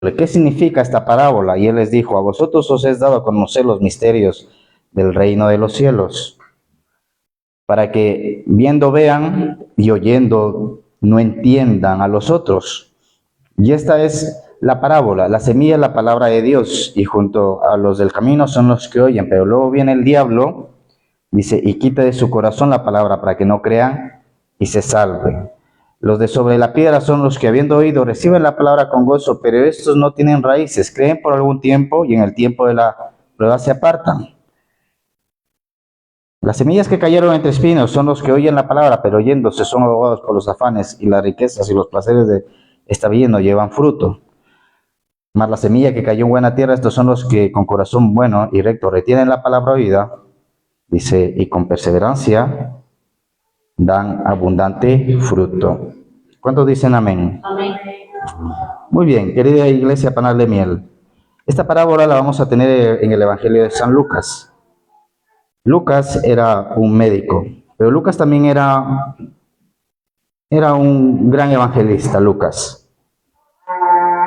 ¿qué significa esta parábola? Y él les dijo, a vosotros os es dado a conocer los misterios del reino de los cielos, para que viendo vean y oyendo no entiendan a los otros. Y esta es la parábola. La semilla es la palabra de Dios, y junto a los del camino son los que oyen, pero luego viene el diablo, dice, y quita de su corazón la palabra para que no crean y se salven. Los de sobre la piedra son los que, habiendo oído, reciben la palabra con gozo, pero estos no tienen raíces, creen por algún tiempo y en el tiempo de la prueba se apartan. Las semillas que cayeron entre espinos son los que oyen la palabra, pero oyéndose son ahogados por los afanes y las riquezas y los placeres de esta vida, no llevan fruto. Mas la semilla que cayó en buena tierra, estos son los que con corazón bueno y recto retienen la palabra oída, dice, y con perseverancia dan abundante fruto. ¿Cuántos dicen amén? Amén. Muy bien, querida iglesia Panal de Miel. Esta parábola la vamos a tener en el Evangelio de San Lucas. Lucas era un médico, pero Lucas también era un gran evangelista, Lucas.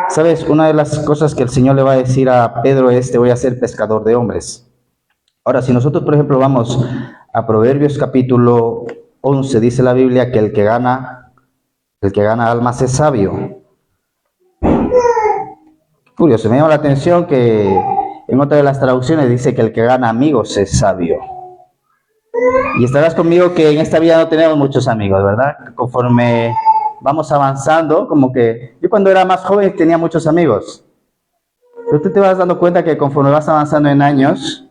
¿Sabes? Una de las cosas que el Señor le va a decir a Pedro es, te voy a hacer pescador de hombres. Ahora, si nosotros, por ejemplo, vamos a Proverbios capítulo 11, dice la Biblia que el que gana almas es sabio. Curioso, me llama la atención que en otra de las traducciones dice que el que gana amigos es sabio. Y estarás conmigo que en esta vida no tenemos muchos amigos, ¿verdad? Conforme vamos avanzando, como que yo cuando era más joven tenía muchos amigos. Pero tú te vas dando cuenta que conforme vas avanzando en años,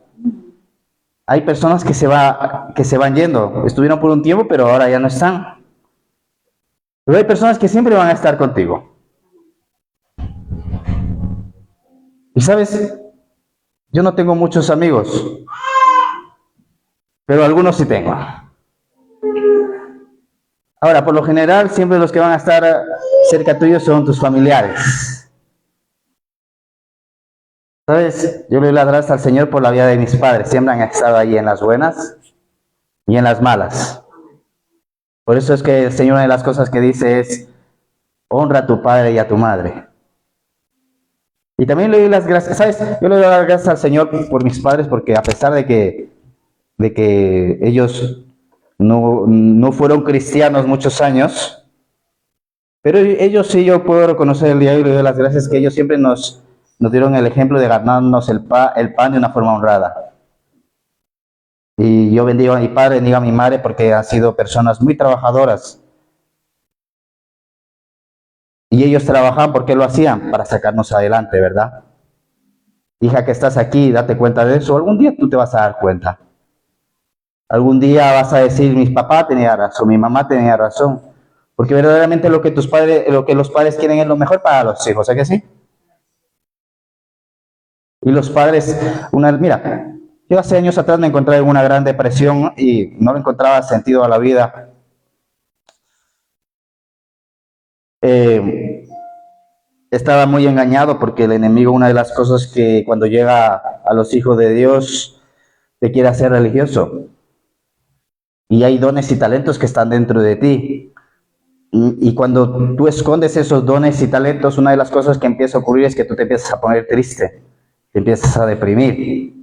hay personas que se van yendo. Estuvieron por un tiempo, pero ahora ya no están. Pero hay personas que siempre van a estar contigo. Y sabes, yo no tengo muchos amigos, pero algunos sí tengo. Ahora, por lo general, siempre los que van a estar cerca tuyo son tus familiares. ¿Sabes? Yo le doy las gracias al Señor por la vida de mis padres. Siempre han estado ahí en las buenas y en las malas. Por eso es que el Señor, una de las cosas que dice es, honra a tu padre y a tu madre. Y también le doy las gracias, ¿sabes? Yo le doy las gracias al Señor por mis padres, porque a pesar de que ellos no fueron cristianos muchos años, pero ellos sí, yo puedo reconocer el día de hoy, le doy las gracias que ellos siempre nos dieron el ejemplo de ganarnos el pan de una forma honrada. Y yo bendigo a mi padre, bendigo a mi madre, porque han sido personas muy trabajadoras. Y ellos trabajaban, ¿por qué lo hacían? Para sacarnos adelante, ¿verdad? Hija que estás aquí, date cuenta de eso. Algún día tú te vas a dar cuenta. Algún día vas a decir, mi papá tenía razón, mi mamá tenía razón. Porque verdaderamente lo que los padres quieren es lo mejor para los hijos, ¿es que sí? Y los padres, mira, yo hace años atrás me encontré en una gran depresión y no le encontraba sentido a la vida. Estaba muy engañado porque el enemigo, una de las cosas que cuando llega a los hijos de Dios, te quiere hacer religioso. Y hay dones y talentos que están dentro de ti. Y cuando tú escondes esos dones y talentos, una de las cosas que empieza a ocurrir es que tú te empiezas a poner triste, te empiezas a deprimir.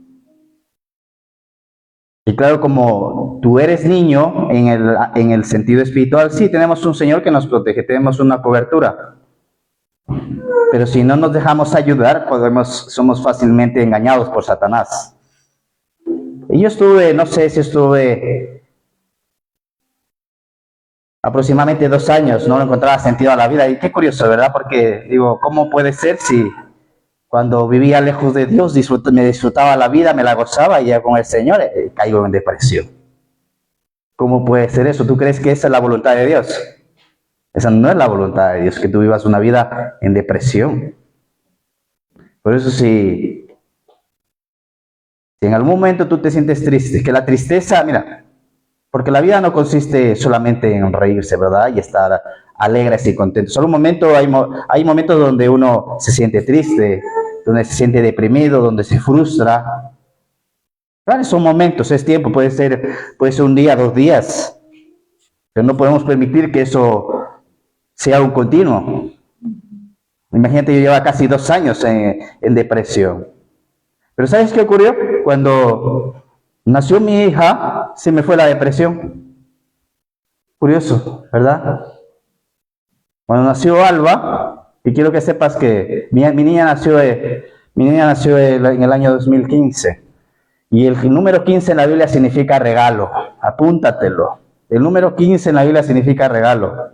Y claro, como tú eres niño en el sentido espiritual, sí, tenemos un Señor que nos protege, tenemos una cobertura. Pero si no nos dejamos ayudar, somos fácilmente engañados por Satanás. Y yo estuve aproximadamente 2 años, no le encontraba sentido a la vida. Y qué curioso, ¿verdad? Porque digo, ¿cómo puede ser si cuando vivía lejos de Dios me disfrutaba la vida, me la gozaba y ya con el Señor caigo en depresión? ¿Cómo puede ser eso? ¿Tú crees que esa es la voluntad de Dios? Esa no es la voluntad de Dios, que tú vivas una vida en depresión. Por eso si en algún momento tú te sientes triste, que la tristeza, mira, porque la vida no consiste solamente en reírse, ¿verdad? Y estar alegres y contentos. Solo un momento, hay momentos donde uno se siente triste, donde se siente deprimido, donde se frustra. Claro, son momentos, es tiempo, puede ser un día, 2 días, pero no podemos permitir que eso sea un continuo. Imagínate, yo llevaba casi 2 años en depresión. Pero ¿sabes qué ocurrió? Cuando nació mi hija, se me fue la depresión. Curioso, ¿verdad? Cuando nació Alba, y quiero que sepas que mi niña nació en el año 2015. Y el número 15 en la Biblia significa regalo. Apúntatelo. El número 15 en la Biblia significa regalo.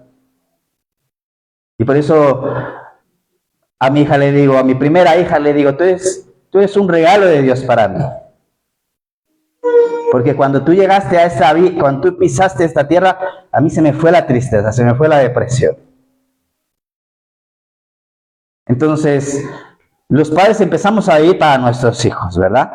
Y por eso a mi hija le digo, a mi primera hija le digo, tú eres un regalo de Dios para mí. Porque cuando tú llegaste a esa vida, cuando tú pisaste esta tierra, a mí se me fue la tristeza, se me fue la depresión. Entonces, los padres empezamos a vivir para nuestros hijos, ¿verdad?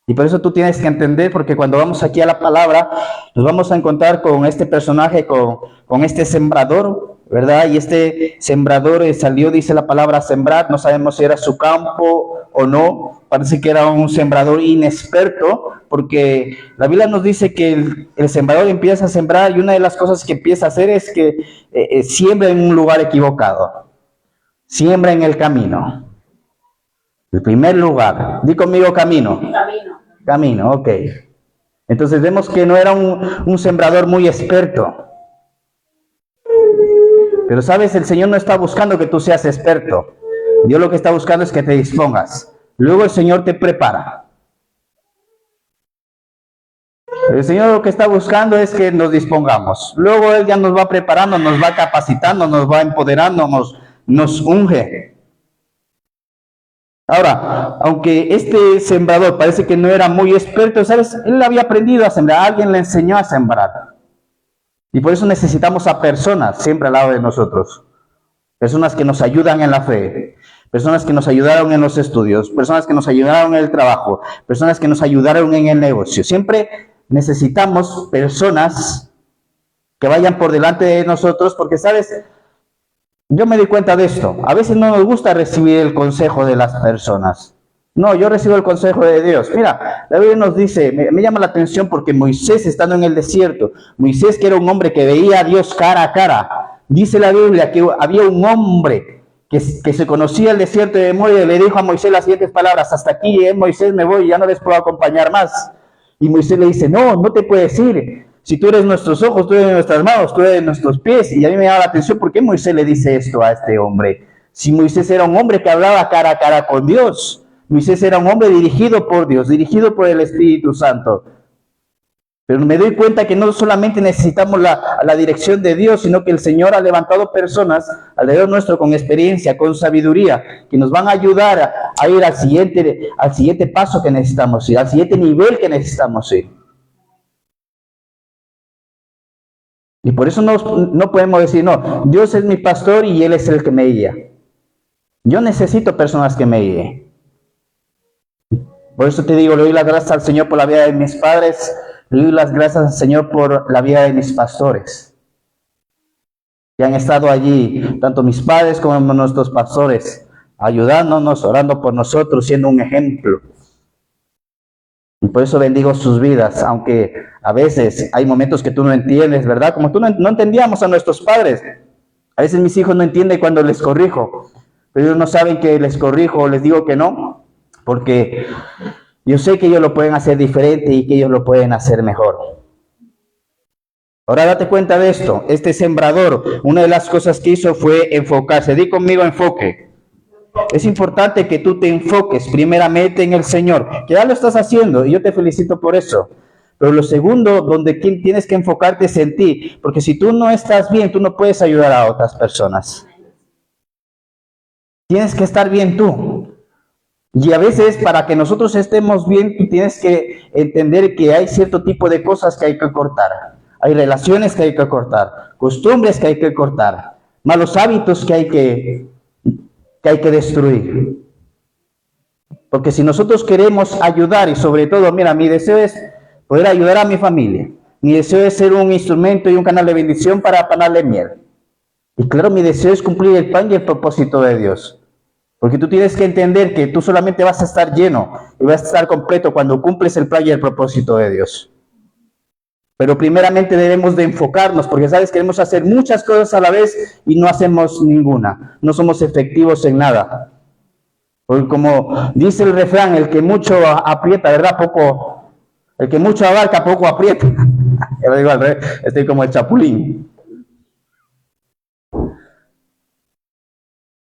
Y por eso tú tienes que entender, porque cuando vamos aquí a la palabra, nos vamos a encontrar con este personaje, con este sembrador, ¿verdad? Y este sembrador salió, dice la palabra sembrar, no sabemos si era su campo o no, parece que era un sembrador inexperto, porque la Biblia nos dice que el sembrador empieza a sembrar y una de las cosas que empieza a hacer es que siembra en un lugar equivocado, siembra en el camino. El primer lugar, di conmigo camino. Camino, ok. Entonces vemos que no era un sembrador muy experto. Pero sabes, el Señor no está buscando que tú seas experto. Dios lo que está buscando es que te dispongas. Luego el Señor te prepara. El Señor lo que está buscando es que nos dispongamos. Luego Él ya nos va preparando, nos va capacitando, nos va empoderando, nos unge. Ahora, aunque este sembrador parece que no era muy experto, ¿sabes? Él había aprendido a sembrar, alguien le enseñó a sembrar. Y por eso necesitamos a personas siempre al lado de nosotros. Personas que nos ayudan en la fe, personas que nos ayudaron en los estudios, personas que nos ayudaron en el trabajo, personas que nos ayudaron en el negocio. Siempre necesitamos personas que vayan por delante de nosotros porque, ¿sabes? Yo me di cuenta de esto. A veces no nos gusta recibir el consejo de las personas. No, yo recibo el consejo de Dios. Mira, la Biblia nos dice, me llama la atención porque Moisés, estando en el desierto, Moisés, que era un hombre que veía a Dios cara a cara, dice la Biblia que había un hombre que se conocía el desierto de memoria y le dijo a Moisés las siguientes palabras: hasta aquí llegué, Moisés, me voy, ya no les puedo acompañar más. Y Moisés le dice: no te puedes ir. Si tú eres nuestros ojos, tú eres nuestras manos, tú eres nuestros pies. Y a mí me llama la atención, ¿por qué Moisés le dice esto a este hombre? Si Moisés era un hombre que hablaba cara a cara con Dios. Moisés era un hombre dirigido por Dios, dirigido por el Espíritu Santo. Pero me doy cuenta que no solamente necesitamos la dirección de Dios, sino que el Señor ha levantado personas alrededor nuestro con experiencia, con sabiduría, que nos van a ayudar a ir al siguiente paso que necesitamos ir, al siguiente nivel que necesitamos ir. Y por eso no podemos decir, no, Dios es mi pastor y Él es el que me guía. Yo necesito personas que me guíen. Por eso te digo, le doy las gracias al Señor por la vida de mis padres, le doy las gracias al Señor por la vida de mis pastores, que han estado allí, tanto mis padres como nuestros pastores, ayudándonos, orando por nosotros, siendo un ejemplo. Y por eso bendigo sus vidas, aunque a veces hay momentos que tú no entiendes, ¿verdad? Como tú no entendíamos a nuestros padres. A veces mis hijos no entienden cuando les corrijo, pero ellos no saben que les corrijo o les digo que no, porque yo sé que ellos lo pueden hacer diferente y que ellos lo pueden hacer mejor. Ahora date cuenta de esto, este sembrador, una de las cosas que hizo fue enfocarse. Di conmigo enfoque. Es importante que tú te enfoques primeramente en el Señor, que ya lo estás haciendo y yo te felicito por eso. Pero lo segundo, donde tienes que enfocarte es en ti, porque si tú no estás bien, tú no puedes ayudar a otras personas. Tienes que estar bien tú. Y a veces para que nosotros estemos bien, tú tienes que entender que hay cierto tipo de cosas que hay que cortar. Hay relaciones que hay que cortar, costumbres que hay que cortar, malos hábitos que hay que destruir. Porque si nosotros queremos ayudar, y sobre todo, mira, mi deseo es poder ayudar a mi familia. Mi deseo es ser un instrumento y un canal de bendición para panarle miel. Y claro, mi deseo es cumplir el plan y el propósito de Dios. Porque tú tienes que entender que tú solamente vas a estar lleno y vas a estar completo cuando cumples el plan y el propósito de Dios. Pero primeramente debemos de enfocarnos, porque sabes, queremos hacer muchas cosas a la vez y no hacemos ninguna. No somos efectivos en nada. Porque como dice el refrán, el que mucho aprieta, ¿verdad? Poco, el que mucho abarca, poco aprieta. Yo lo digo al revés, estoy como el chapulín.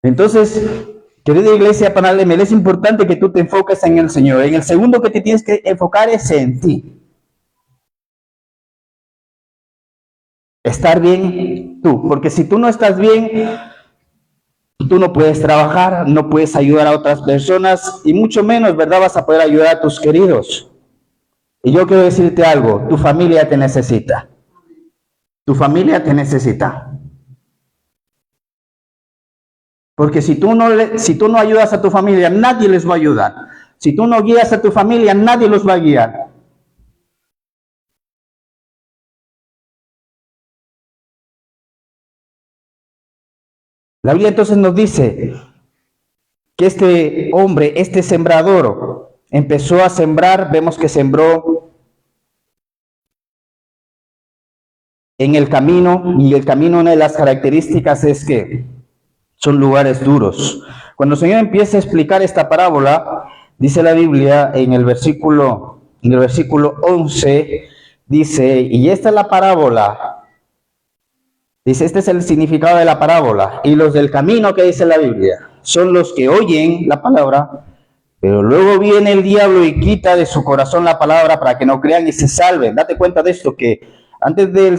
Entonces, querida iglesia Panal-Lemel, es importante que tú te enfoques en el Señor. En el segundo que te tienes que enfocar es en ti. Estar bien tú, porque si tú no estás bien, tú no puedes trabajar, no puedes ayudar a otras personas y mucho menos, ¿verdad? Vas a poder ayudar a tus queridos. Y yo quiero decirte algo, tu familia te necesita. Tu familia te necesita. Porque si tú no ayudas a tu familia, nadie les va a ayudar. Si tú no guías a tu familia, nadie los va a guiar. La Biblia entonces nos dice que este hombre, este sembrador, empezó a sembrar, vemos que sembró en el camino, y el camino, una de las características es que son lugares duros. Cuando el Señor empieza a explicar esta parábola, dice la Biblia en el versículo 11, dice, y esta es la parábola. Dice, este es el significado de la parábola. Y los del camino, que dice la Biblia, son los que oyen la palabra, pero luego viene el diablo y quita de su corazón la palabra para que no crean y se salven. Date cuenta de esto, que antes del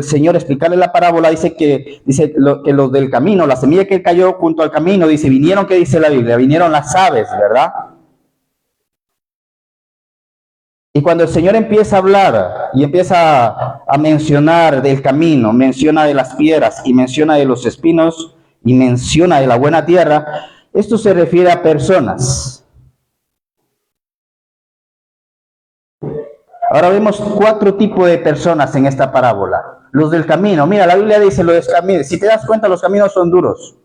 Señor explicarle la parábola, dice que los del camino, la semilla que cayó junto al camino, dice, vinieron, ¿qué dice la Biblia? Vinieron las aves, ¿verdad? Y cuando el Señor empieza a hablar y empieza a mencionar del camino, menciona de las piedras y menciona de los espinos y menciona de la buena tierra, esto se refiere a personas. Ahora vemos 4 tipos de personas en esta parábola. Los del camino, mira, la Biblia dice los del camino, si te das cuenta, los caminos son duros.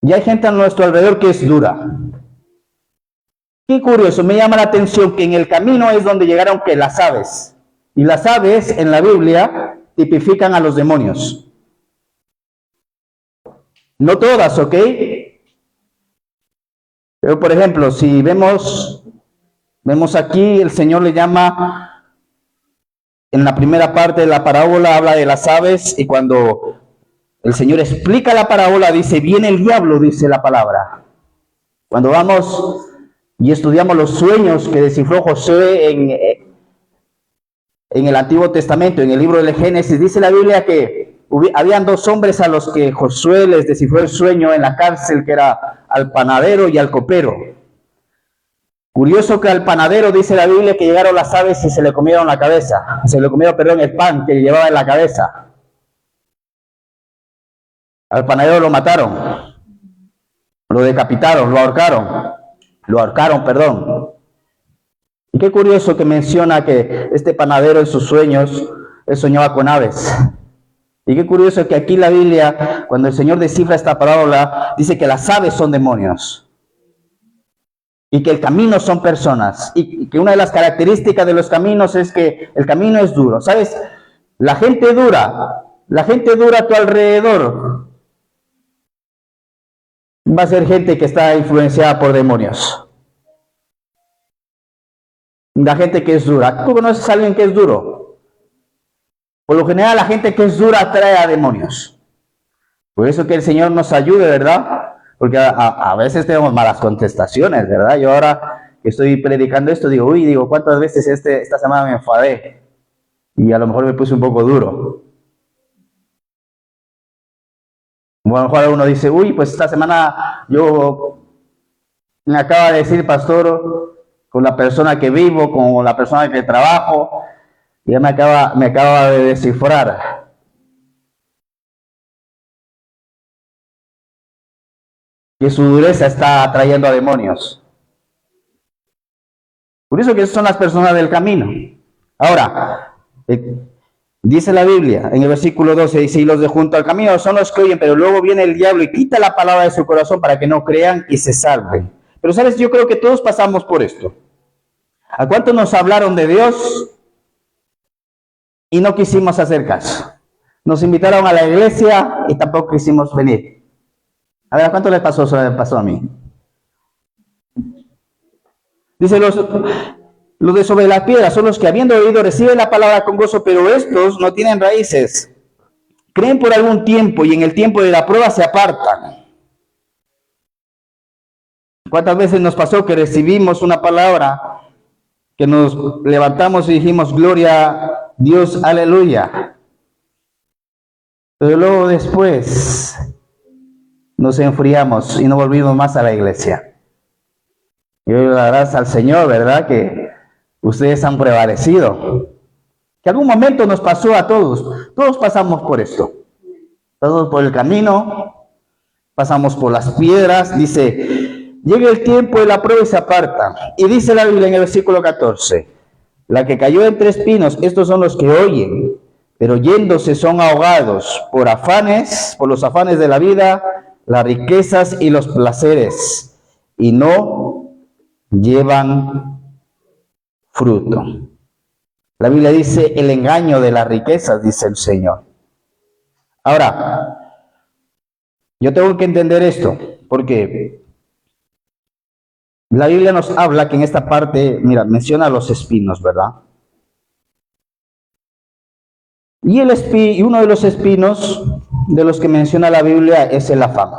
Y hay gente a nuestro alrededor que es dura. Qué curioso, me llama la atención que en el camino es donde llegaron que las aves. Y las aves en la Biblia tipifican a los demonios. No todas, ¿ok? Pero por ejemplo, si vemos aquí, el Señor le llama, en la primera parte de la parábola habla de las aves, y cuando el Señor explica la parábola dice, viene el diablo, dice la palabra. Cuando vamos y estudiamos los sueños que descifró Josué en el Antiguo Testamento, en el libro de Génesis, dice la Biblia que habían 2 hombres a los que Josué les descifró el sueño en la cárcel, que era al panadero y al copero. Curioso que al panadero dice la Biblia que llegaron las aves y se le comieron la cabeza, el pan que llevaba en la cabeza. Al panadero lo mataron, lo decapitaron, lo ahorcaron. Y qué curioso que menciona que este panadero en sus sueños, él soñaba con aves. Y qué curioso que aquí la Biblia, cuando el Señor descifra esta parábola, dice que las aves son demonios. Y que el camino son personas. Y que una de las características de los caminos es que el camino es duro. ¿Sabes? La gente dura a tu alrededor va a ser gente que está influenciada por demonios. La gente que es dura. ¿Tú conoces a alguien que es duro? Por lo general, la gente que es dura atrae a demonios. Por eso que el Señor nos ayude, ¿verdad? Porque a veces tenemos malas contestaciones, ¿verdad? Yo ahora que estoy predicando esto, digo, ¿cuántas veces esta semana me enfadé? Y a lo mejor me puse un poco duro. Bueno, a lo mejor uno dice, pues esta semana yo me acaba de decir, pastor, con la persona que vivo, con la persona que trabajo, ya me acaba de descifrar. Que su dureza está atrayendo a demonios. Por eso que son las personas del camino. Ahora, dice la Biblia, en el versículo 12, dice, y los de junto al camino son los que oyen, pero luego viene el diablo y quita la palabra de su corazón para que no crean y se salven. Pero sabes, yo creo que todos pasamos por esto. ¿A cuánto nos hablaron de Dios y no quisimos hacer caso? Nos invitaron a la iglesia y tampoco quisimos venir. A ver, ¿a cuánto les pasó? Eso me pasó a mí. Dice, los de sobre la piedra son los que habiendo oído reciben la palabra con gozo, pero estos no tienen raíces. Creen por algún tiempo y en el tiempo de la prueba se apartan. ¿Cuántas veces nos pasó que recibimos una palabra, que nos levantamos y dijimos, gloria a Dios, aleluya? Pero luego después nos enfriamos y no volvimos más a la iglesia. Y hoy la gracias al Señor, ¿verdad? Que ustedes han prevalecido. Que algún momento nos pasó a todos. Todos pasamos por esto. Pasamos por el camino, pasamos por las piedras. Dice, llega el tiempo de la prueba y se aparta. Y dice la Biblia en el versículo 14, la que cayó entre espinos, estos son los que oyen, pero yéndose son ahogados por afanes, por los afanes de la vida, las riquezas y los placeres, y no llevan fruto. La Biblia dice el engaño de las riquezas, dice el Señor. Ahora, yo tengo que entender esto, porque la Biblia nos habla que en esta parte, mira, menciona los espinos, ¿verdad? Y uno de los espinos de los que menciona la Biblia es el afán,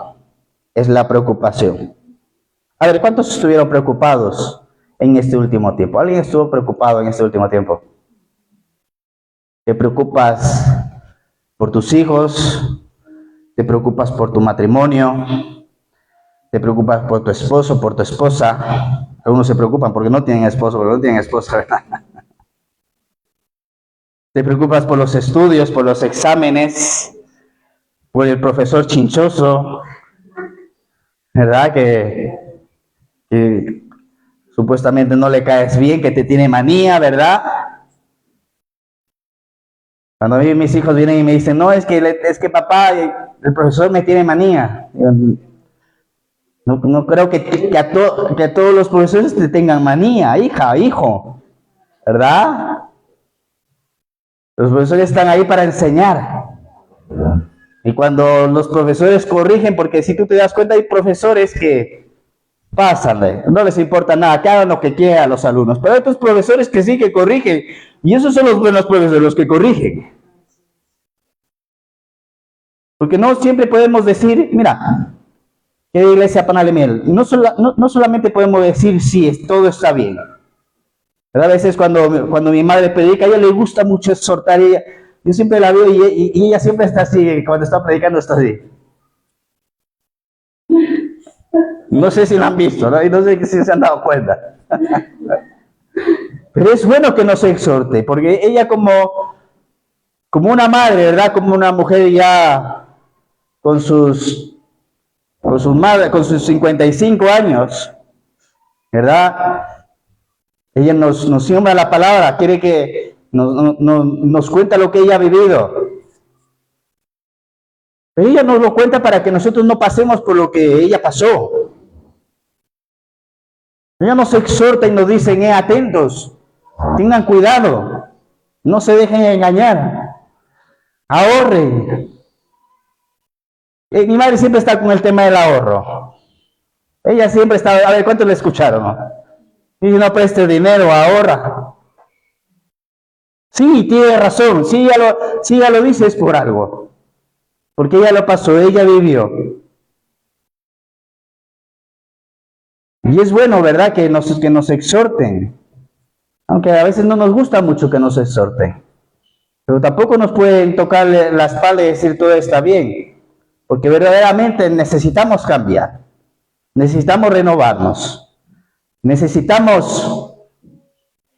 es la preocupación. A ver, ¿cuántos estuvieron preocupados en este último tiempo? ¿Alguien estuvo preocupado en este último tiempo? ¿Te preocupas por tus hijos? ¿Te preocupas por tu matrimonio? ¿Te preocupas por tu esposo, por tu esposa? Algunos se preocupan porque no tienen esposo, porque no tienen esposa, ¿verdad? ¿Te preocupas por los estudios, por los exámenes, por el profesor chinchoso, ¿verdad? Que supuestamente no le caes bien, que te tiene manía, ¿verdad? Cuando a mí mis hijos vienen y me dicen, no, es que papá, el profesor me tiene manía. No creo que a todos los profesores te tengan manía, hija, hijo, ¿verdad? Los profesores están ahí para enseñar. Y cuando los profesores corrigen, porque si tú te das cuenta, hay profesores que pasan, no les importa nada, que hagan lo que quieran los alumnos. Pero hay otros profesores que sí, que corrigen. Y esos son los buenos profesores, los que corrigen. Porque no siempre podemos decir, mira, que iglesia Panal de Miel, no solamente podemos decir sí, todo está bien. A veces cuando mi madre predica, a ella le gusta mucho exhortar, yo siempre la veo y ella siempre está así, cuando está predicando está así. No sé si lo han visto, ¿no? Y no sé si se han dado cuenta. Pero es bueno que nos exhorte, porque ella como una madre, ¿verdad? Como una mujer ya con sus 55 años, ¿verdad? Ella nos siembra la palabra, quiere que nos cuenta lo que ella ha vivido. Pero ella nos lo cuenta para que nosotros no pasemos por lo que ella pasó. Ella nos exhorta y nos dice, atentos, tengan cuidado, no se dejen engañar, ahorren. Mi madre siempre está con el tema del ahorro. Ella siempre está, a ver, ¿cuántos le escucharon? Y no preste dinero, ahorra. Sí, tiene razón, si ella lo dice es por algo. Porque ella lo pasó, ella vivió. Y es bueno, ¿verdad? Que nos exhorten. Aunque a veces no nos gusta mucho que nos exhorten. Pero tampoco nos pueden tocar la espalda y decir todo está bien. Porque verdaderamente necesitamos cambiar. Necesitamos renovarnos. Necesitamos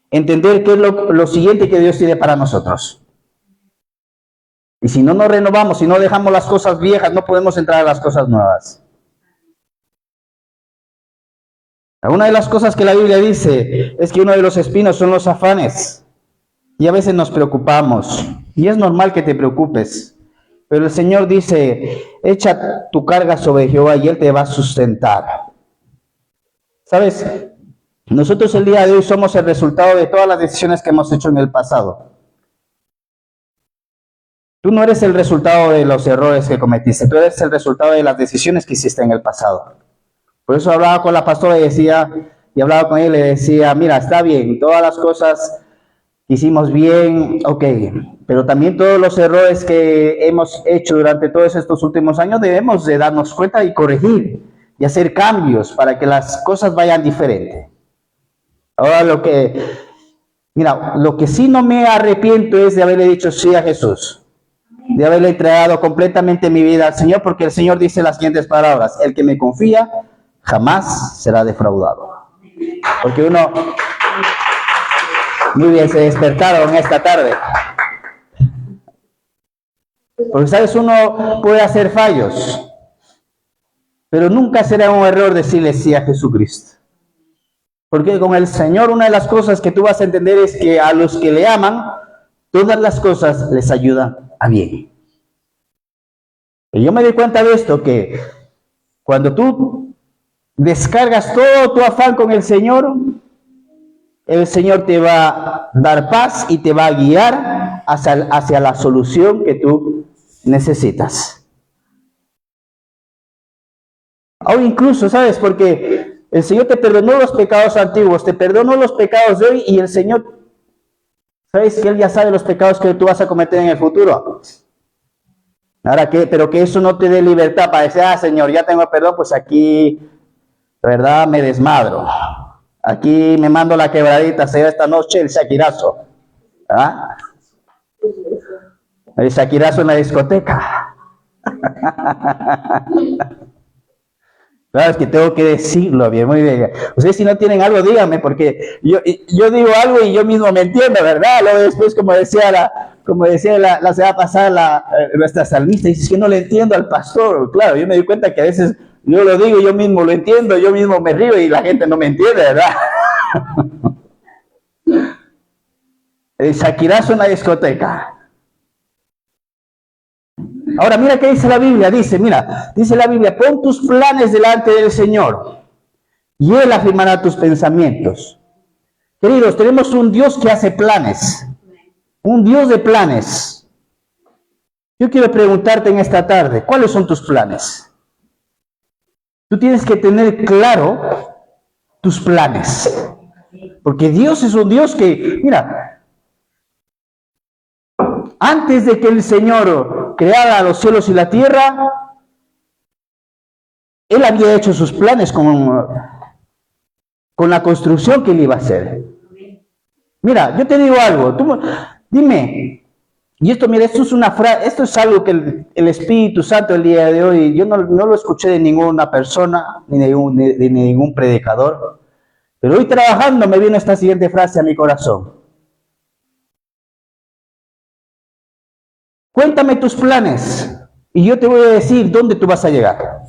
entender qué es lo siguiente que Dios tiene para nosotros. Y si no nos renovamos, si no dejamos las cosas viejas, no podemos entrar a las cosas nuevas. Una de las cosas que la Biblia dice es que uno de los espinos son los afanes. Y a veces nos preocupamos. Y es normal que te preocupes. Pero el Señor dice, echa tu carga sobre Jehová y Él te va a sustentar. ¿Sabes? Nosotros el día de hoy somos el resultado de todas las decisiones que hemos hecho en el pasado. Tú no eres el resultado de los errores que cometiste, tú eres el resultado de las decisiones que hiciste en el pasado. Por eso hablaba con la pastora y hablaba con él y le decía, mira, está bien, todas las cosas que hicimos bien, ok, pero también todos los errores que hemos hecho durante todos estos últimos años debemos de darnos cuenta y corregir y hacer cambios para que las cosas vayan diferente. Ahora lo que sí no me arrepiento es de haberle dicho sí a Jesús, de haberle entregado completamente mi vida al Señor, porque el Señor dice las siguientes palabras: el que me confía jamás será defraudado. Porque uno, muy bien, se despertaron esta tarde. Porque sabes, uno puede hacer fallos, pero nunca será un error decirle sí a Jesucristo. Porque con el Señor una de las cosas que tú vas a entender es que a los que le aman, todas las cosas les ayudan a bien. Y yo me di cuenta de esto, que cuando tú descargas todo tu afán con el Señor te va a dar paz y te va a guiar hacia la solución que tú necesitas. O incluso, ¿sabes? Porque el Señor te perdonó los pecados antiguos, te perdonó los pecados de hoy, y el Señor, ¿sabes? Que Él ya sabe los pecados que tú vas a cometer en el futuro. Ahora, pero que eso no te dé libertad para decir, Señor, ya tengo perdón, pues aquí, ¿verdad? Me desmadro. Aquí me mando la quebradita, se esta noche el shakirazo. ¿Ah? El shakirazo en la discoteca. Claro, es que tengo que decirlo bien, muy bien. Ustedes si no tienen algo, díganme, porque yo digo algo y yo mismo me entiendo, ¿verdad? Luego después, como decía la semana pasada nuestra salmista, dice, es que no le entiendo al pastor. Claro, yo me di cuenta que a veces yo lo digo y yo mismo lo entiendo, yo mismo me río y la gente no me entiende, ¿verdad? El shakirazo en la discoteca. Ahora mira qué dice la Biblia, dice la Biblia, pon tus planes delante del Señor y Él afirmará tus pensamientos. Queridos, tenemos un Dios que hace planes, un Dios de planes. Yo quiero preguntarte en esta tarde, ¿cuáles son tus planes? Tú tienes que tener claro tus planes, porque Dios es un Dios que, mira, antes de que el Señor creara los cielos y la tierra, Él había hecho sus planes con la construcción que Él iba a hacer. Mira, yo te digo algo, dime, y esto, mira, esto es algo que el Espíritu Santo el día de hoy, yo no lo escuché de ninguna persona, ni de ningún predicador, pero hoy trabajando me vino esta siguiente frase a mi corazón. Cuéntame tus planes y yo te voy a decir dónde tú vas a llegar.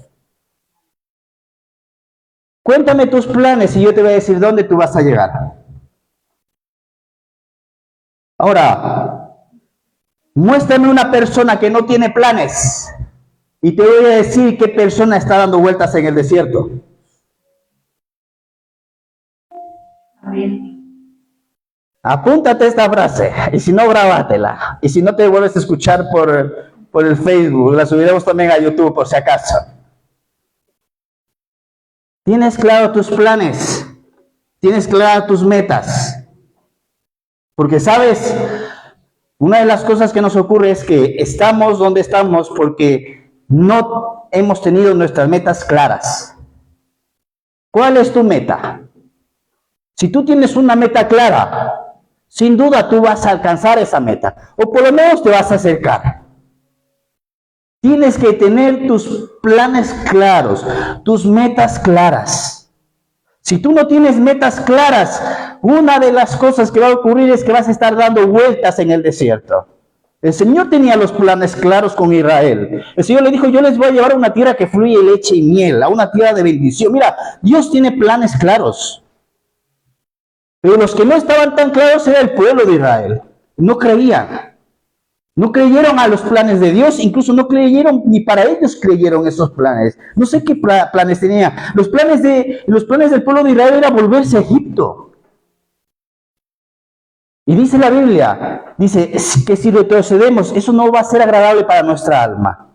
Cuéntame tus planes y yo te voy a decir dónde tú vas a llegar. Ahora, muéstrame una persona que no tiene planes y te voy a decir qué persona está dando vueltas en el desierto. Amén. Apúntate esta frase, y si no, grábatela. Y si no, te vuelves a escuchar por el Facebook, la subiremos también a YouTube por si acaso. ¿Tienes claro tus planes? ¿Tienes claras tus metas? Porque, ¿sabes? Una de las cosas que nos ocurre es que estamos donde estamos porque no hemos tenido nuestras metas claras. ¿Cuál es tu meta? Si tú tienes una meta clara, sin duda tú vas a alcanzar esa meta, o por lo menos te vas a acercar. Tienes que tener tus planes claros, tus metas claras. Si tú no tienes metas claras, una de las cosas que va a ocurrir es que vas a estar dando vueltas en el desierto. El Señor tenía los planes claros con Israel. El Señor le dijo, yo les voy a llevar a una tierra que fluye leche y miel, a una tierra de bendición. Mira, Dios tiene planes claros. Pero los que no estaban tan claros era el pueblo de Israel. No creían. No creyeron a los planes de Dios, incluso no creyeron, ni para ellos creyeron esos planes. No sé qué planes tenían. Los planes del pueblo de Israel era volverse a Egipto. Y dice la Biblia, dice que si retrocedemos, eso no va a ser agradable para nuestra alma.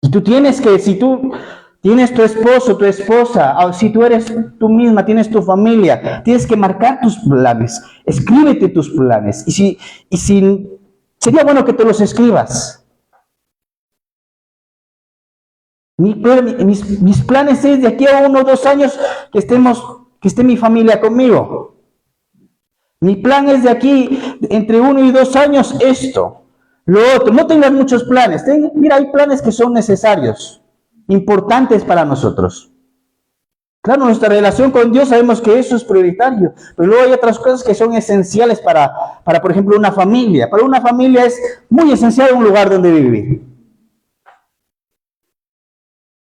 Y tú tienes que, si tú tienes tu esposo, tu esposa, o si tú eres tú misma, tienes tu familia, tienes que marcar tus planes, escríbete tus planes. Y si sería bueno que tú los escribas. Mis planes es de aquí a 1 o 2 años que esté mi familia conmigo. Mi plan es de aquí, entre 1 y 2 años, esto. Lo otro, no tengas muchos planes. Mira, hay planes que son necesarios, importantes para nosotros. Claro, nuestra relación con Dios sabemos que eso es prioritario, pero luego hay otras cosas que son esenciales para por ejemplo, una familia. Para una familia es muy esencial un lugar donde vivir.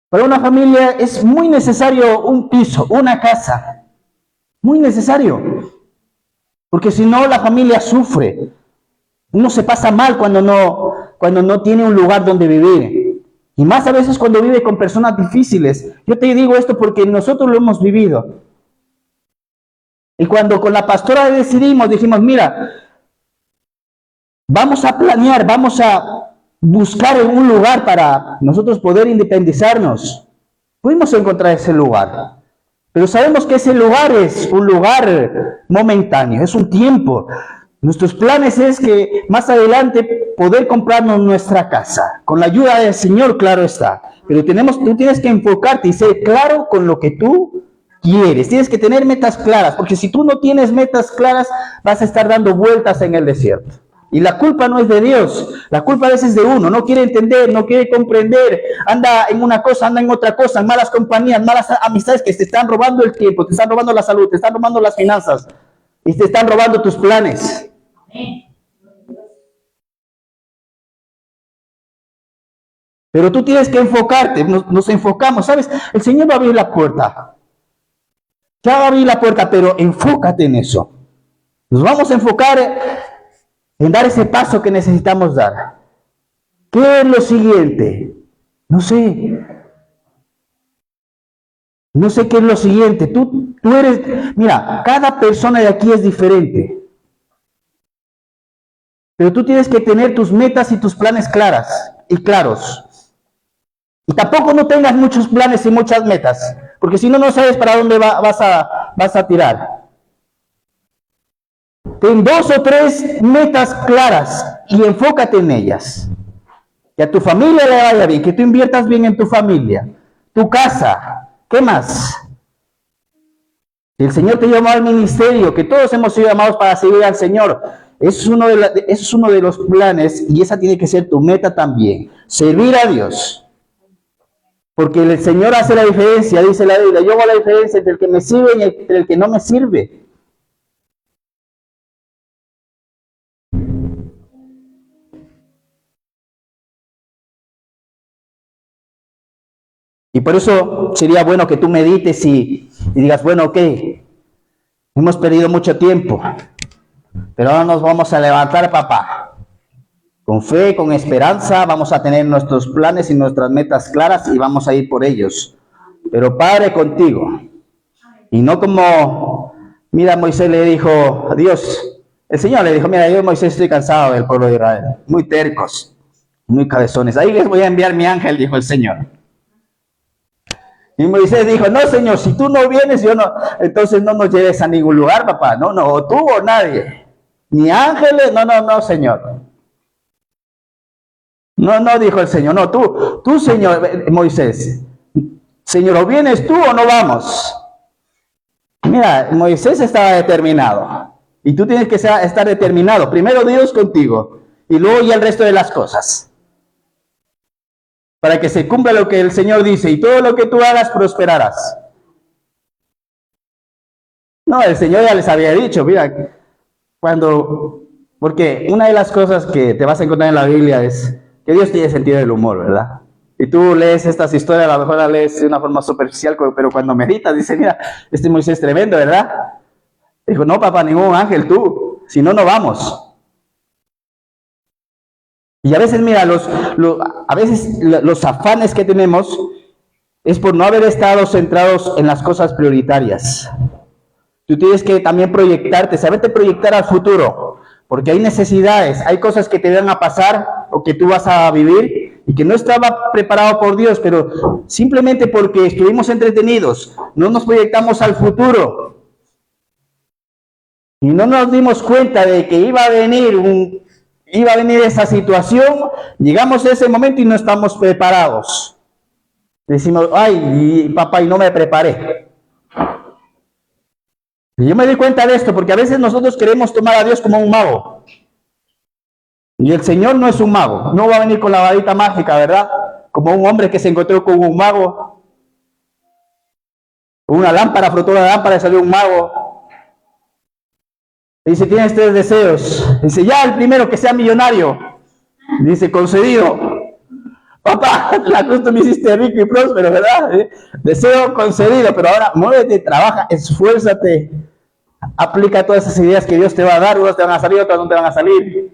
Para una familia es muy necesario un piso, una casa. Muy necesario. Porque si no, la familia sufre. Uno se pasa mal cuando no tiene un lugar donde vivir. Y más a veces cuando vive con personas difíciles. Yo te digo esto porque nosotros lo hemos vivido. Y cuando con la pastora decidimos, dijimos, mira, vamos a planear, vamos a buscar un lugar para nosotros poder independizarnos. Pudimos encontrar ese lugar. Pero sabemos que ese lugar es un lugar momentáneo, es un tiempo. Nuestros planes es que más adelante poder comprarnos nuestra casa. Con la ayuda del Señor, claro está. Pero tú tienes que enfocarte y ser claro con lo que tú quieres. Tienes que tener metas claras, porque si tú no tienes metas claras, vas a estar dando vueltas en el desierto. Y la culpa no es de Dios, la culpa a veces es de uno. No quiere entender, no quiere comprender. Anda en una cosa, anda en otra cosa, en malas compañías, malas amistades que te están robando el tiempo, te están robando la salud, te están robando las finanzas y te están robando tus planes. Pero tú tienes que enfocarte, nos enfocamos, ¿sabes? El Señor va a abrir la puerta. Ya va a abrir la puerta, pero enfócate en eso. Nos vamos a enfocar en dar ese paso que necesitamos dar. ¿Qué es lo siguiente? No sé. No sé qué es lo siguiente. Tú eres, mira, cada persona de aquí es diferente. Pero tú tienes que tener tus metas y tus planes claras y claros. Y tampoco no tengas muchos planes y muchas metas, porque si no, no sabes para dónde vas a tirar. Ten 2 o 3 metas claras y enfócate en ellas. Que a tu familia le vaya bien, que tú inviertas bien en tu familia, tu casa. ¿Qué más? El Señor te llamó al ministerio, que todos hemos sido llamados para seguir al Señor. Eso es uno de los planes y esa tiene que ser tu meta también. Servir a Dios. Porque el Señor hace la diferencia, dice la Biblia. Yo hago la diferencia entre el que me sirve y entre el que no me sirve. Y por eso sería bueno que tú medites y digas, bueno, ok, hemos perdido mucho tiempo, pero ahora nos vamos a levantar, papá. Con fe, con esperanza, vamos a tener nuestros planes y nuestras metas claras y vamos a ir por ellos. Pero Padre, contigo. Y no como, mira, Moisés le dijo a Dios, el Señor le dijo, mira, yo Moisés estoy cansado del pueblo de Israel, muy tercos, muy cabezones. Ahí les voy a enviar mi ángel, dijo el Señor. Y Moisés dijo, no, Señor, si tú no vienes, yo no, entonces no nos lleves a ningún lugar, papá. No, o tú o nadie. Ni ángeles, no, Señor. No, dijo el Señor, no, tú, Señor, Moisés. Señor, o vienes tú o no vamos. Mira, Moisés estaba determinado. Y tú tienes que estar determinado. Primero Dios contigo. Y luego ya el resto de las cosas. Para que se cumpla lo que el Señor dice. Y todo lo que tú hagas prosperarás. No, el Señor ya les había dicho, mira, porque una de las cosas que te vas a encontrar en la Biblia es que Dios tiene sentido del humor, ¿verdad? Y tú lees estas historias, a lo mejor las lees de una forma superficial, pero cuando meditas, dice, mira, este Moisés es tremendo, ¿verdad? Dijo, no, papá, ningún ángel, tú, si no, no vamos. Y a veces, mira, los afanes que tenemos es por no haber estado centrados en las cosas prioritarias. Tú tienes que también proyectarte, saberte proyectar al futuro, porque hay necesidades, hay cosas que te van a pasar o que tú vas a vivir y que no estaba preparado por Dios, pero simplemente porque estuvimos entretenidos, no nos proyectamos al futuro y no nos dimos cuenta de que iba a venir esa situación, llegamos a ese momento y no estamos preparados. Decimos, ay, papá, y no me preparé. Y yo me di cuenta de esto porque a veces nosotros queremos tomar a Dios como un mago. Y el Señor no es un mago, no va a venir con la varita mágica, ¿verdad? Como un hombre que se encontró con un mago. Una lámpara, frotó la lámpara y salió un mago. Dice, tienes 3 deseos. Dice, ya el primero, que sea millonario. Dice, concedido. Papá, la cruz tú me hiciste rico y próspero, ¿verdad? Deseo concedido, pero ahora muévete, trabaja, esfuérzate. Aplica todas esas ideas que Dios te va a dar, unas te van a salir, otras no te van a salir.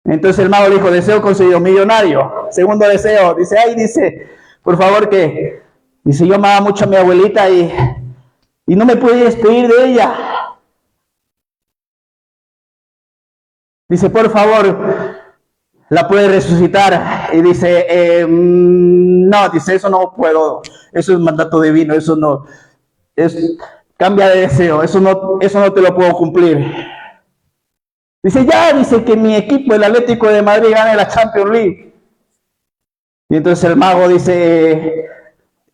Entonces el mago le dijo, deseo concedido, millonario. Segundo deseo, dice, por favor dice, yo amaba mucho a mi abuelita y no me pude despedir de ella. Dice, por favor, la puede resucitar. Y dice, no, dice, eso no puedo, eso es mandato divino, eso no, cambia de deseo, eso no te lo puedo cumplir. Dice, dice que mi equipo, el Atlético de Madrid, gane la Champions League. Y entonces el mago dice,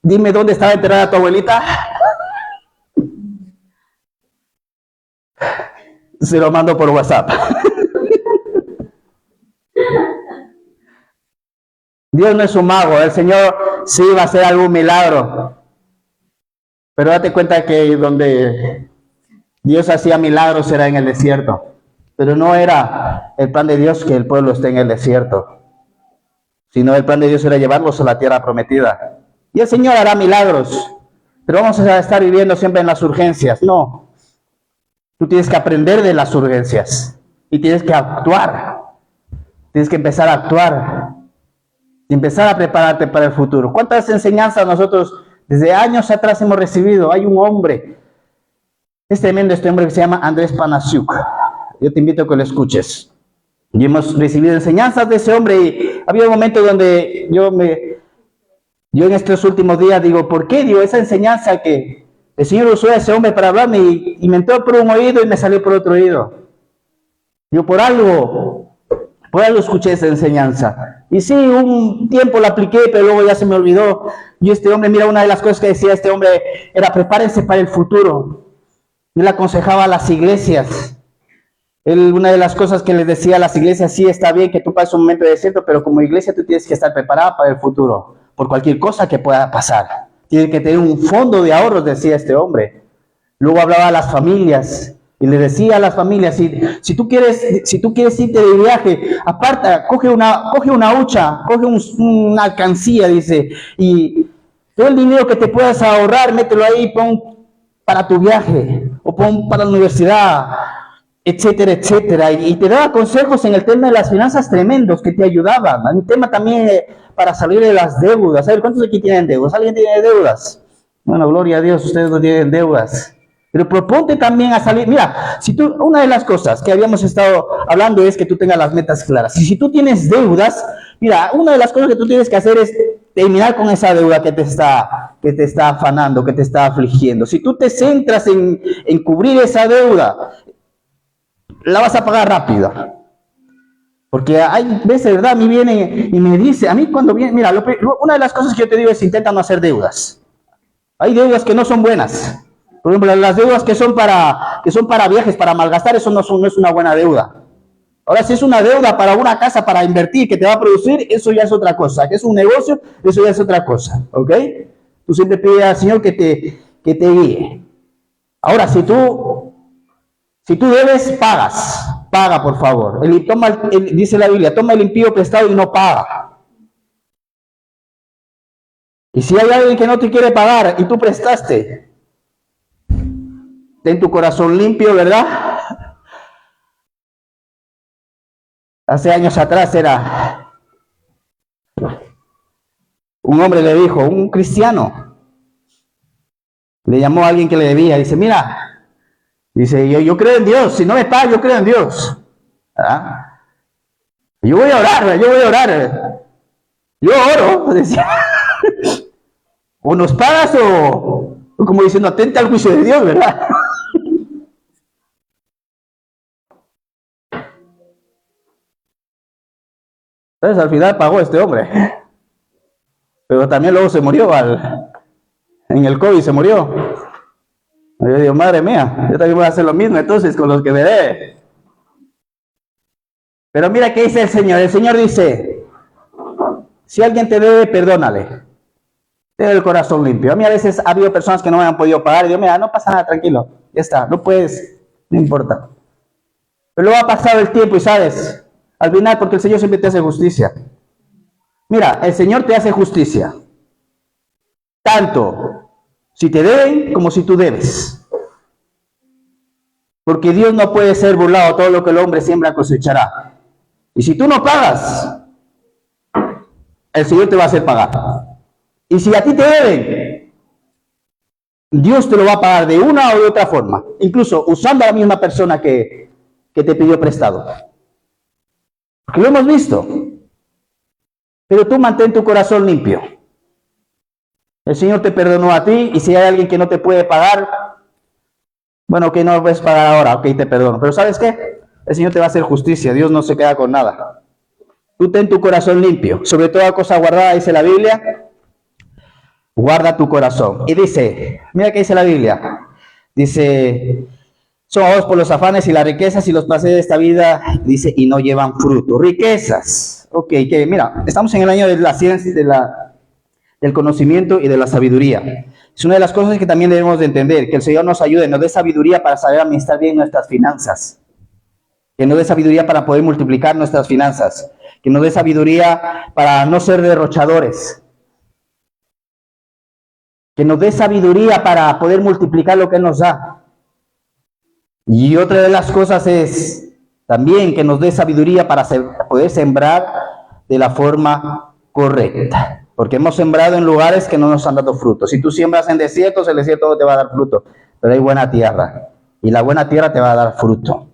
dime dónde estaba enterrada tu abuelita. Se lo mando por WhatsApp. Dios no es un mago, el Señor sí va a hacer algún milagro. Pero date cuenta que donde Dios hacía milagros era en el desierto. Pero no era el plan de Dios que el pueblo esté en el desierto, sino el plan de Dios era llevarlos a la tierra prometida. Y el Señor hará milagros, pero vamos a estar viviendo siempre en las urgencias. No, tú tienes que aprender de las urgencias y tienes que actuar. Tienes que empezar a actuar y empezar a prepararte para el futuro. ¿Cuántas enseñanzas nosotros desde años atrás hemos recibido? Hay un hombre, es tremendo este hombre que se llama Andrés Panasiuk. Yo te invito a que lo escuches. Y hemos recibido enseñanzas de ese hombre y había un momento donde yo en estos últimos días digo, ¿por qué? Digo, esa enseñanza que el Señor usó a ese hombre para hablarme y me entró por un oído y me salió por otro oído. Yo por algo escuché esa enseñanza. Y sí, un tiempo la apliqué, pero luego ya se me olvidó. Y este hombre, mira, una de las cosas que decía este hombre era, prepárense para el futuro. Él aconsejaba a las iglesias. Una de las cosas que les decía a las iglesias, sí, está bien que tú pases un momento de desierto, pero como iglesia tú tienes que estar preparada para el futuro, por cualquier cosa que pueda pasar. Tienes que tener un fondo de ahorros, decía este hombre. Luego hablaba a las familias y le decía a las familias, si tú quieres irte de viaje, aparta, coge una hucha, coge una alcancía, dice, y todo el dinero que te puedas ahorrar, mételo ahí, pon para tu viaje, o pon para la universidad, etcétera, etcétera. Y te daba consejos en el tema de las finanzas tremendos que te ayudaban. Un tema también para salir de las deudas. A ver, ¿cuántos aquí tienen deudas? ¿Alguien tiene deudas? Bueno, gloria a Dios, ustedes no tienen deudas. Pero proponte también a salir. Mira, una de las cosas que habíamos estado hablando es que tú tengas las metas claras. Y si tú tienes deudas, mira, una de las cosas que tú tienes que hacer es terminar con esa deuda que te está afanando, que te está afligiendo. Si tú te centras en cubrir esa deuda, la vas a pagar rápido. Porque hay veces, ¿verdad? A mí viene y me dice, a mí cuando viene, mira, una de las cosas que yo te digo es intenta no hacer deudas. Hay deudas que no son buenas. Por ejemplo, las deudas que son para viajes, para malgastar, eso no es una buena deuda. Ahora, si es una deuda para una casa, para invertir, que te va a producir, eso ya es otra cosa. Que es un negocio, eso ya es otra cosa. ¿Ok? Tú siempre pides al Señor que te guíe. Ahora, si tú debes, paga por favor. Dice la Biblia, toma el impío prestado y no paga. Y si hay alguien que no te quiere pagar y tú prestaste, ten tu corazón limpio, ¿verdad? Hace años atrás un hombre le dijo, un cristiano, le llamó a alguien que le debía, dice, mira, dice, yo creo en Dios, si no me pagas, yo creo en Dios. ¿Ah? Yo voy a orar. Yo oro, decía. O nos pagas o como diciendo, atenta al juicio de Dios, ¿verdad? Entonces al final pagó este hombre. Pero también luego se murió en el COVID, se murió. Yo digo, madre mía, yo también voy a hacer lo mismo entonces con los que me debe. Pero mira qué dice el Señor. El Señor dice, si alguien te debe, perdónale. Ten el corazón limpio. A mí a veces ha habido personas que no me han podido pagar y digo, mira, no pasa nada, tranquilo, ya está, no puedes, no importa. Pero luego ha pasado el tiempo y sabes, al final, porque el Señor siempre te hace justicia. Mira, el Señor te hace justicia. Tanto si te deben como si tú debes. Porque Dios no puede ser burlado, todo lo que el hombre siembra cosechará. Y si tú no pagas, el Señor te va a hacer pagar. Y si a ti te deben, Dios te lo va a pagar de una o de otra forma, incluso usando a la misma persona que te pidió prestado. Porque lo hemos visto. Pero tú mantén tu corazón limpio. El Señor te perdonó a ti y si hay alguien que no te puede pagar, bueno, que no puedes pagar ahora, ok, te perdono. Pero ¿sabes qué? El Señor te va a hacer justicia, Dios no se queda con nada. Tú ten tu corazón limpio, sobre toda cosa guardada, dice la Biblia. Guarda tu corazón. Y dice, mira qué dice la Biblia. Dice, son ahogados por los afanes y las riquezas y los placeres de esta vida, dice, y no llevan fruto. Riquezas. Ok, que mira, estamos en el año de la ciencia, del conocimiento y de la sabiduría. Es una de las cosas que también debemos de entender, que el Señor nos ayude, nos dé sabiduría para saber administrar bien nuestras finanzas. Que nos dé sabiduría para poder multiplicar nuestras finanzas. Que nos dé sabiduría para no ser derrochadores. Que nos dé sabiduría para poder multiplicar lo que Él nos da. Y otra de las cosas es también que nos dé sabiduría para poder sembrar de la forma correcta. Porque hemos sembrado en lugares que no nos han dado fruto. Si tú siembras en desiertos, el desierto no te va a dar fruto. Pero hay buena tierra. Y la buena tierra te va a dar fruto.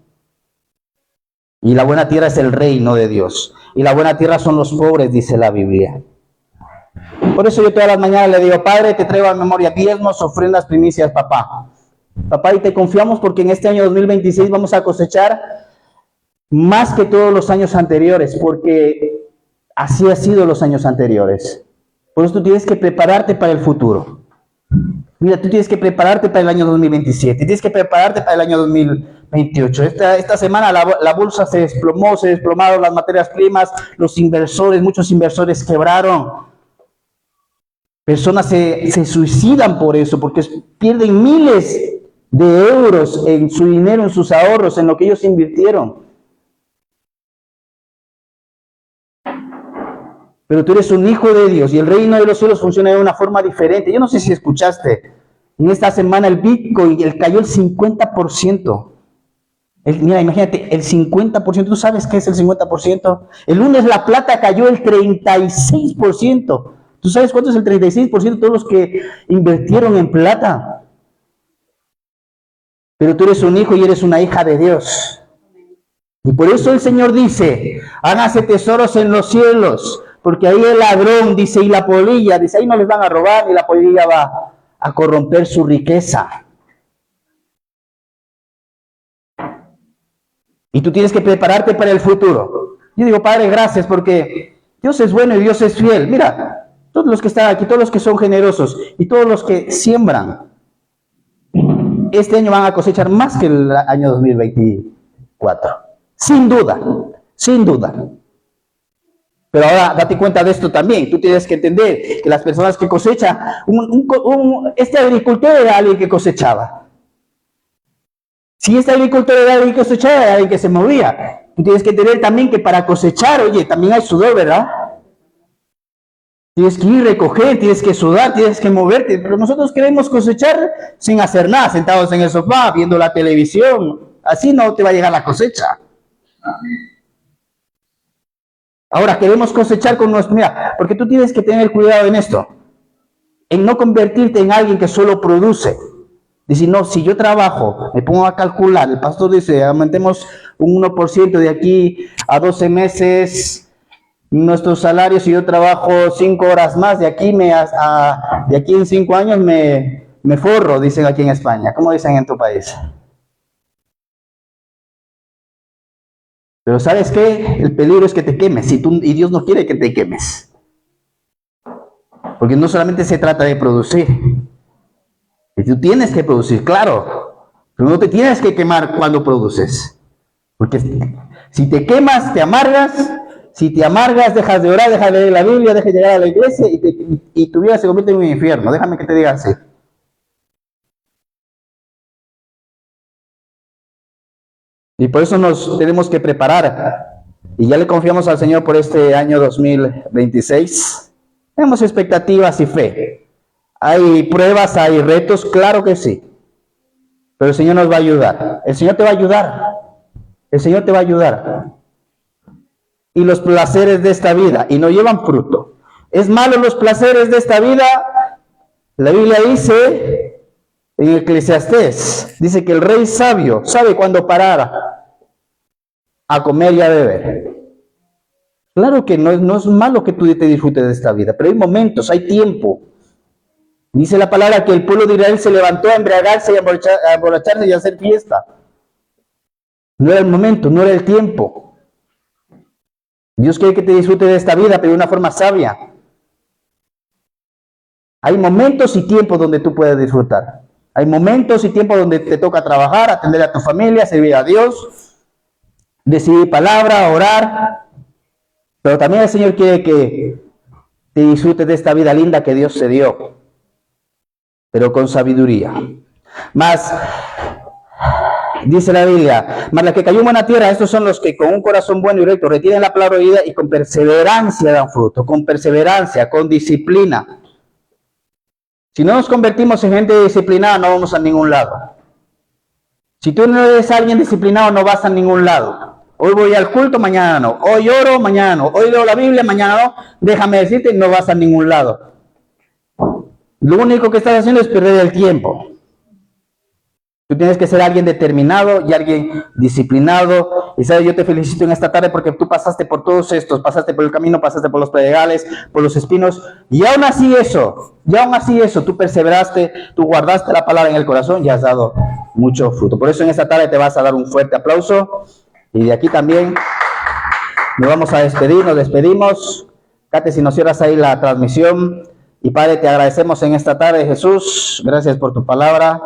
Y la buena tierra es el reino de Dios. Y la buena tierra son los pobres, dice la Biblia. Por eso yo todas las mañanas le digo, Padre, te traigo a memoria diezmos, ofrendas, primicias, papá. Papá, y te confiamos porque en este año 2026 vamos a cosechar más que todos los años anteriores, porque así ha sido los años anteriores. Por eso tú tienes que prepararte para el futuro. Mira, tú tienes que prepararte para el año 2027, tienes que prepararte para el año 2028. Esta semana la bolsa se desplomaron las materias primas, los inversores, muchos inversores quebraron. Personas se suicidan por eso, porque pierden miles de euros en su dinero, en sus ahorros, en lo que ellos invirtieron. Pero tú eres un hijo de Dios y el reino de los cielos funciona de una forma diferente. Yo no sé si escuchaste, en esta semana el Bitcoin cayó el 50%. Mira, imagínate, el 50%, ¿tú sabes qué es el 50%? El lunes la plata cayó el 36%. ¿Tú sabes cuánto es el 36% de todos los que invirtieron en plata? Pero tú eres un hijo y eres una hija de Dios. Y por eso el Señor dice, háganse tesoros en los cielos, porque ahí el ladrón, dice, y la polilla, dice, ahí no les van a robar, ni la polilla va a corromper su riqueza. Y tú tienes que prepararte para el futuro. Yo digo, Padre, gracias, porque Dios es bueno y Dios es fiel. Mira, todos los que están aquí, todos los que son generosos y todos los que siembran, este año van a cosechar más que el año 2024. Sin duda, sin duda. Pero ahora date cuenta de esto también. Tú tienes que entender que las personas que cosechan, este agricultor era alguien que cosechaba. Si este agricultor era alguien que cosechaba, era alguien que se movía. Tú tienes que entender también que para cosechar, oye, también hay sudor, ¿verdad? Tienes que ir a recoger, tienes que sudar, tienes que moverte. Pero nosotros queremos cosechar sin hacer nada, sentados en el sofá, viendo la televisión. Así no te va a llegar la cosecha. Ahora queremos cosechar con nuestro... Mira, porque tú tienes que tener cuidado en esto, en no convertirte en alguien que solo produce. Dice, no, si yo trabajo, me pongo a calcular, el pastor dice, aumentemos un 1% de aquí a 12 meses nuestros salarios, si yo trabajo 5 horas más, de aquí en 5 años me forro, dicen aquí en España. ¿Cómo dicen en tu país? Pero ¿sabes qué? El peligro es que te quemes, y Dios no quiere que te quemes. Porque no solamente se trata de producir. Y tú tienes que producir, claro, pero no te tienes que quemar cuando produces. Porque si te quemas, te amargas. Si te amargas, dejas de orar, dejas de leer la Biblia, dejas de llegar a la iglesia y tu vida se convierte en un infierno. Déjame que te diga así. Y por eso nos tenemos que preparar. Y ya le confiamos al Señor por este año 2026. Tenemos expectativas y fe. Hay pruebas, hay retos, claro que sí. Pero el Señor nos va a ayudar. El Señor te va a ayudar. El Señor te va a ayudar. Y los placeres de esta vida, y no llevan fruto. ¿Es malo los placeres de esta vida? La Biblia dice, en Eclesiastés, dice que el rey sabio sabe cuándo parar a comer y a beber. Claro que no es malo que tú te disfrutes de esta vida, pero hay momentos, hay tiempo. Dice la palabra que el pueblo de Israel se levantó a embriagarse y a emborracharse y a hacer fiesta. No era el momento, no era el tiempo. Dios quiere que te disfrutes de esta vida, pero de una forma sabia. Hay momentos y tiempos donde tú puedes disfrutar. Hay momentos y tiempos donde te toca trabajar, atender a tu familia, servir a Dios, decidir palabra, orar. Pero también el Señor quiere que te disfrutes de esta vida linda que Dios te dio, pero con sabiduría. Más, dice la Biblia, mas la que cayó en buena tierra, estos son los que con un corazón bueno y recto retienen la palabra oída y con perseverancia dan fruto, con perseverancia, con disciplina. Si no nos convertimos en gente disciplinada, no vamos a ningún lado. Si tú no eres alguien disciplinado, no vas a ningún lado. Hoy voy al culto, mañana no. Hoy oro, mañana no. Hoy leo la Biblia, mañana no. Déjame decirte, no vas a ningún lado. Lo único que estás haciendo es perder el tiempo. Tú tienes que ser alguien determinado y alguien disciplinado. Y sabes, yo te felicito en esta tarde porque tú pasaste por todos estos, pasaste por el camino, pasaste por los pedregales, por los espinos, y aún así eso, tú perseveraste, tú guardaste la palabra en el corazón y has dado mucho fruto. Por eso en esta tarde te vas a dar un fuerte aplauso. Y de aquí también nos vamos a despedir, nos despedimos. Cate, si nos cierras ahí la transmisión. Y Padre, te agradecemos en esta tarde, Jesús. Gracias por tu palabra.